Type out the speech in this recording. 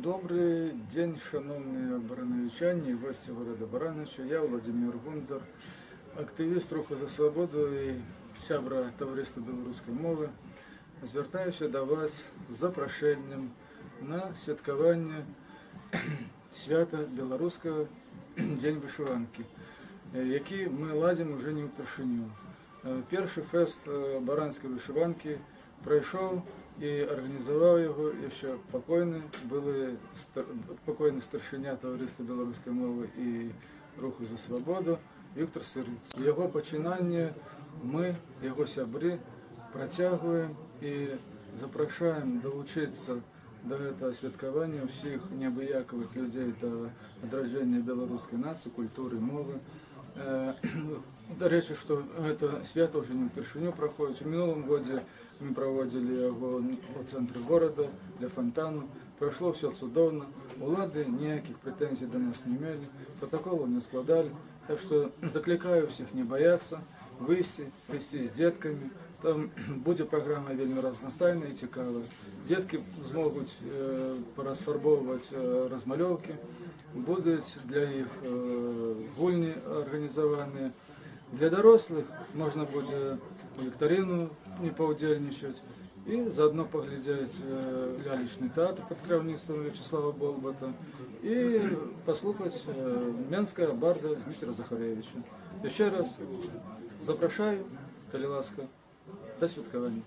Добрий день, шановні барановичані і гості города Барановича. Я Владимир Гундар, активіст Руху за свободу і сябра Товариства білоруської мови. Звертаюся до вас з запрошенням на святкування свята білоруського День вишиванки, який ми ладимо вже не впершиню. Перший фест баранської вишиванки пройшов і організував його ще покойний старшиня Товариства білоруської мови і Руху за свободу Віктор Сириць. Його починання ми, його сябри, протягуємо і запрошуємо долучитися до цього святкування всіх неабиякових людей до відродження білоруської нації, культури, мови. До речі, що це свято вже не впершиню проходить. У минулому році ми проводили його у центрі міста, для фонтану. Пройшло все чудовно, влади ніяких претензій до нас не мали, протоколу не складали. Так що закликаю всіх не боятися, вийти, прийти з дітками. Там буде програма вельми разнастайна і цікава. Дітки зможуть порозфарбовувати розмальовки, будуть для їх гульні організовані. Для дорослих можна буде вікторину не поудельничати і заодно поглядеть лялечний театр під керівництвом В'ячеслава Болбота і послухати Менського барда Дмитра Захаревича. Ще раз запрошую, коли ласка, до святкування.